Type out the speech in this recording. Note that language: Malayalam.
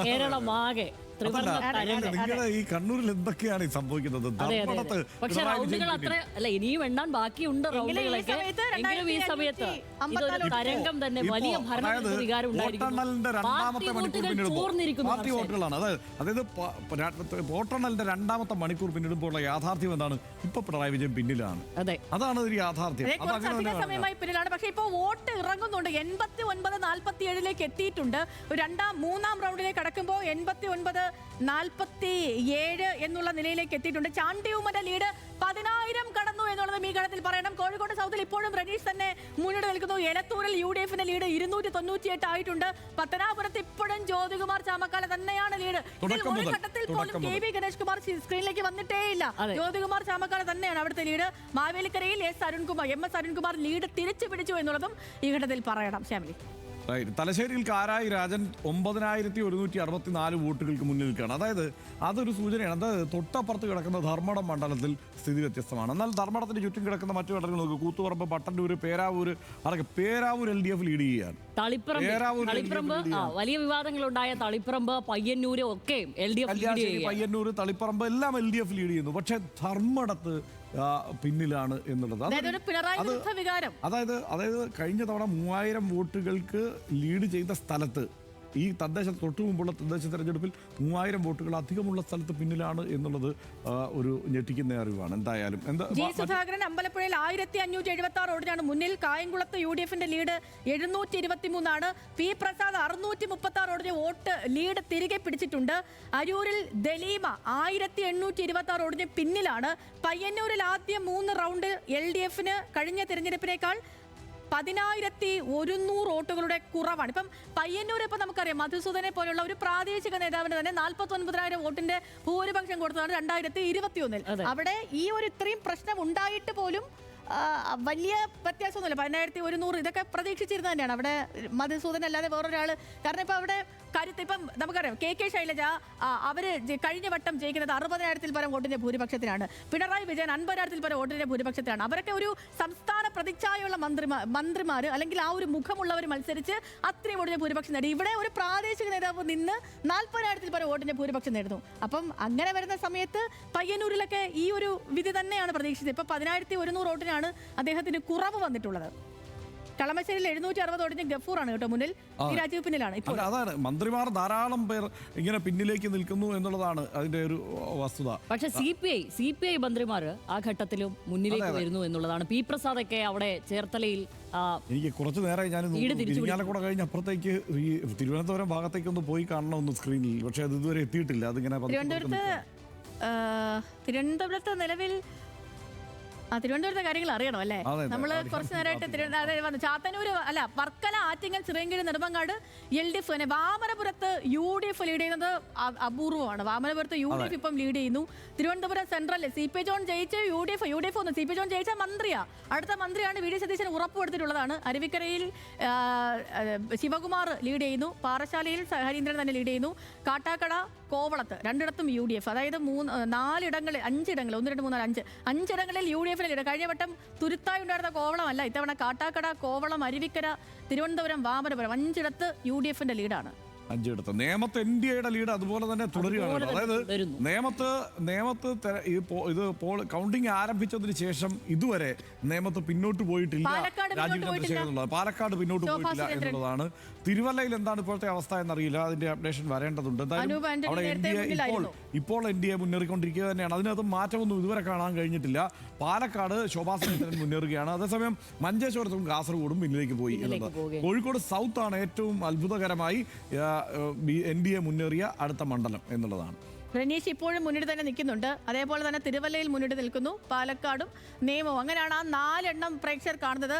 കേരളമാകെ നിങ്ങളുടെ ഈ കണ്ണൂരിൽ എന്തൊക്കെയാണ് ഈ സംഭവിക്കുന്നത്? പക്ഷെ റൗണ്ടുകൾ അത്ര അല്ല, ഇനിയും എണ്ണാൻ ബാക്കിയുണ്ട് റൗണ്ടുകളൊക്കെ. എങ്കിലും ഈ സമയത്ത് ഇതൊരു തരംഗം തന്നെ, വലിയ ഭരണവിരുദ്ധ വികാരം പാർട്ടി വോട്ടുകളാണ്. അതായത് വോട്ടെണ്ണലിന്റെ രണ്ടാമത്തെ മണിക്കൂർ പിന്നിടുമ്പോഴുള്ള യാഥാർത്ഥ്യം എന്താണ്? ഇപ്പൊ പിണറായി വിജയൻ പിന്നിലാണ്. അതാണ് ഒരു യാഥാർത്ഥ്യം. പിന്നിലാണ്. പക്ഷെ ഇപ്പൊ വോട്ട് ഇറങ്ങുന്നുണ്ട്. 89-47 എത്തിയിട്ടുണ്ട്. മൂന്നാം റൗണ്ടിലേക്ക് കടക്കുമ്പോൾ 89-47 എന്നുള്ള നിലയിലേക്ക് എത്തിയിട്ടുണ്ട്. ചാണ്ടി ഉമ്മന്റെ ലീഡ് 10,000 കടന്നു എന്നുള്ളത് ഈ ഘട്ടത്തിൽ പറയണം. കോഴിക്കോട് സൗത്തിൽ ഇപ്പോഴും റനീഷ് തന്നെ മുന്നിട്ട് നിൽക്കുന്നു. എലത്തൂരിൽ UDF ലീഡ് 298 ആയിട്ടുണ്ട്. പത്തനാപുരത്ത് ഇപ്പോഴും ജ്യോതികുമാർ ചാമക്കാല തന്നെയാണ് ലീഡ്. ഒരു ഘട്ടത്തിൽ പോലും KB ഗണേഷ് കുമാർ സ്ക്രീനിലേക്ക് വന്നിട്ടേയില്ല. ജ്യോതികുമാർ ചാമക്കാല തന്നെയാണ് അവിടുത്തെ ലീഡ്. മാവേലിക്കരയിൽ MS അരുൺകുമാർ ലീഡ് തിരിച്ചു പിടിച്ചു എന്നുള്ളതും ഈ ഘട്ടത്തിൽ പറയണം. ശ്യാമിലി, തലശ്ശേരിയിൽ കാരായി രാജൻ 9164 വോട്ടുകൾക്ക് മുന്നിൽ നിൽക്കുകയാണ്. അതായത് അതൊരു സൂചനയാണ്. അത് തൊട്ടപ്പുറത്ത് കിടക്കുന്ന ധർമ്മടം മണ്ഡലത്തിൽ സ്ഥിതി വ്യത്യസ്തമാണ്. എന്നാൽ ധർമ്മടത്തിന് ചുറ്റും കിടക്കുന്ന മറ്റു മണ്ഡലങ്ങൾ നോക്കുക. കൂത്തുപറമ്പ്, പട്ടന്നൂർ, പേരാവൂർ, അതൊക്കെ പേരാവൂർ LDF ലീഡ് ചെയ്യുകയാണ്. വലിയ വിവാദങ്ങളുണ്ടായ തളിപ്പറമ്പ്, പയ്യന്നൂര് ഒക്കെ പയ്യന്നൂർ, തളിപ്പറമ്പ് എല്ലാം LDF ലീഡ് ചെയ്യുന്നു. പക്ഷെ ധർമ്മടത്ത് പിന്നിലാണ് എന്നുള്ളത്. അതായത് കഴിഞ്ഞ തവണ 3000 വോട്ടുകൾക്ക് ലീഡ് ചെയ്ത സ്ഥലത്ത് ഈ തൊട്ടു മുമ്പുള്ള തദ്ദേശ തെരഞ്ഞെടുപ്പിൽ 3000 വോട്ടുകൾ അധികമുള്ള സ്ഥലത്ത് പിന്നിലാണ് എന്നുള്ളത് ഒരു ഞെട്ടിക്കുന്ന അറിവാണ്. എന്തായാലും സുധാകരൻ അമ്പലപ്പുഴയിൽ 1576 വോട്ടിനാണ് മുന്നിൽ. കായംകുളത്ത് UDF ലീഡ് 723 P പ്രസാദ് 636 വോട്ടിന് വോട്ട് ലീഡ് തിരികെ പിടിച്ചിട്ടുണ്ട്. അരൂരിൽ ദലീമ 1826 വോട്ടിന് പിന്നിലാണ്. പയ്യന്നൂരിൽ ആദ്യ 3 റൗണ്ട് LDF കഴിഞ്ഞ തെരഞ്ഞെടുപ്പിനേക്കാൾ 10,100 വോട്ടുകളുടെ കുറവാണ്. ഇപ്പം പയ്യന്നൂർ ഇപ്പം നമുക്കറിയാം, മധുസൂദനെ പോലുള്ള ഒരു പ്രാദേശിക നേതാവിന് തന്നെ 49,000 വോട്ടിന്റെ ഭൂരിപക്ഷം കൊടുത്തതാണ് 2021. അവിടെ ഈ ഒരു ഇത്രയും പ്രശ്നം ഉണ്ടായിട്ട് പോലും വലിയ വ്യത്യാസമൊന്നുമില്ല. 10,100 ഇതൊക്കെ പ്രതീക്ഷിച്ചിരുന്നത് തന്നെയാണ്. അവിടെ മധുസൂദൻ അല്ലാതെ വേറൊരാൾ. കാരണം ഇപ്പം അവിടെ കരുത്ത് ഇപ്പം നമുക്കറിയാം, KK ശൈലജ അവര് കഴിഞ്ഞ വട്ടം ജയിക്കുന്നത് 60,000-ൽ പരം വോട്ടിന്റെ ഭൂരിപക്ഷത്തിലാണ്. പിണറായി വിജയൻ 50,000-ൽ പരം വോട്ടിന്റെ ഭൂരിപക്ഷത്തിലാണ്. അവരൊക്കെ ഒരു സംസ്ഥാന പ്രതിച്ഛായുള്ള മന്ത്രിമാർ അല്ലെങ്കിൽ ആ ഒരു മുഖമുള്ളവർ മത്സരിച്ച് അത്രയും വോട്ടിന്റെ ഭൂരിപക്ഷം നേടി. ഇവിടെ ഒരു പ്രാദേശിക നേതാവ് നിന്ന് 40,000-ൽ പരം വോട്ടിന്റെ ഭൂരിപക്ഷം നേടുന്നു. അപ്പം അങ്ങനെ വരുന്ന സമയത്ത് പയ്യന്നൂരിലൊക്കെ ഈ ഒരു വിധി തന്നെയാണ് പ്രതീക്ഷിച്ചത്. ഇപ്പൊ 10,100 വോട്ടിനാണ് അദ്ദേഹത്തിന് കുറവ് വന്നിട്ടുള്ളത്. കളമശ്ശേരിയിൽ 760 വോട്ടിന് ഗഫൂറാണ് കേട്ടോ മുന്നിൽ. രാജീവ് പിന്നിലാണ്. അതാണ് മന്ത്രിമാർ ധാരാളം പേർ ഇങ്ങനെ പിന്നിലേക്ക് നിൽക്കുന്നു എന്നുള്ളതാണ് അതിന്റെ ഒരു വസ്തുത. പക്ഷെ CPI മന്ത്രിമാർ ആ ഘട്ടത്തിലും മുന്നിലേക്ക് വരുന്നു എന്നുള്ളതാണ്. P പ്രസാദ് ഒക്കെ അവിടെ ചേർത്തലയിൽ എനിക്ക് കുറച്ചു നേരമായി ഞാൻ ഇരിങ്ങാലക്കുട കഴിഞ്ഞ അപ്പുറത്തേക്ക് ഈ തിരുവനന്തപുരം ഭാഗത്തേക്ക് ഒന്ന് പോയി കാണണമെന്ന് സ്ക്രീനിൽ. പക്ഷെ അത് ഇതുവരെ എത്തിയിട്ടില്ല. അതിങ്ങനെ തിരുവനന്തപുരത്ത് നിലവിൽ തിരുവനന്തപുരത്തെ കാര്യങ്ങൾ അറിയണം അല്ലേ? നമ്മള് കുറച്ചു നേരമായിട്ട് ചാത്തന്നൂര് അല്ല, വർക്കല, ആറ്റിങ്ങൽ, ചിറയൻകീഴ്, നെടുമങ്ങാട് LDF തന്നെ. വാമനപുരത്ത് UDF ലീഡ് ചെയ്യുന്നത് അപൂർവമാണ്. വാമനപുരത്ത് UDF ഇപ്പം ലീഡ് ചെയ്യുന്നു. തിരുവനന്തപുരം സെൻട്രലിൽ CP ജോൺ ജയിച്ച് UDF ഒന്ന് CP ജോൺ ജയിച്ച മന്ത്രിയാ, അടുത്ത മന്ത്രിയാണ് VD സതീശൻ ഉറപ്പുവരുത്തിയിട്ടുള്ളതാണ്. അരുവിക്കരയിൽ ശിവകുമാർ ലീഡ് ചെയ്യുന്നു. പാറശാലയിൽ ഹരീന്ദ്രൻ തന്നെ ലീഡ് ചെയ്യുന്നു. കാട്ടാക്കട, കോവളത്ത് രണ്ടിടത്തും UDF. അതായത് 5 ഇടങ്ങളിൽ 1, 2, 3, 5 ഇടങ്ങളിൽ UDF ലീഡ്. കഴിഞ്ഞ വട്ടം തുരുത്തായി ഉണ്ടായിരുന്ന കോവളമല്ല, ഇത്തവണ കാട്ടാക്കട, കോവളം, അരുവിക്കര, തിരുവനന്തപുരം, വാമനപുരം 5 ഇടത്ത് UDF ലീഡാണ്. 5 ഇടത്ത്. നേമത്ത് NDAയുടെ ലീഡ് അതുപോലെ തന്നെ തുടരുകയാണ്. അതായത് നേമത്ത് ഇത് കൗണ്ടിങ് ആരംഭിച്ചതിന് ശേഷം ഇതുവരെ നേമത്ത് പിന്നോട്ട് പോയിട്ടില്ല. രാജീവ് ചന്ദ്രശേഖരൻ പാലക്കാട് പിന്നോട്ട് പോയിട്ടില്ല എന്നുള്ളതാണ്. തിരുവല്ലയിൽ എന്താണ് ഇപ്പോഴത്തെ അവസ്ഥ എന്നറിയില്ല. അതിന്റെ അപ്ഡേഷൻ വരേണ്ടതുണ്ട്. എന്തായാലും അവിടെ ഇപ്പോൾ NDA മുന്നേറിക്കൊണ്ടിരിക്കുക തന്നെയാണ്. അതിനകത്ത് മാറ്റമൊന്നും ഇതുവരെ കാണാൻ കഴിഞ്ഞിട്ടില്ല. പാലക്കാട് ശോഭാ സുരേന്ദ്രൻ മുന്നേറുകയാണ്. അതേസമയം മഞ്ചേശ്വരത്തും കാസർഗോഡും പിന്നിലേക്ക് പോയി എന്നുള്ളത്. കോഴിക്കോട് സൗത്ത് ആണ് ഏറ്റവും അത്ഭുതകരമായി NDA മുന്നേറിയ അടുത്ത മണ്ഡലം എന്നുള്ളതാണ്. റനീഷ് ഇപ്പോഴും മുന്നിട്ട് തന്നെ നിൽക്കുന്നുണ്ട്. അതേപോലെ തന്നെ തിരുവല്ലയിൽ മുന്നിട്ട് നിൽക്കുന്നു. പാലക്കാടും നേമവും. അങ്ങനെയാണ് ആ 4 എണ്ണം പ്രേക്ഷകർ കാണുന്നത്.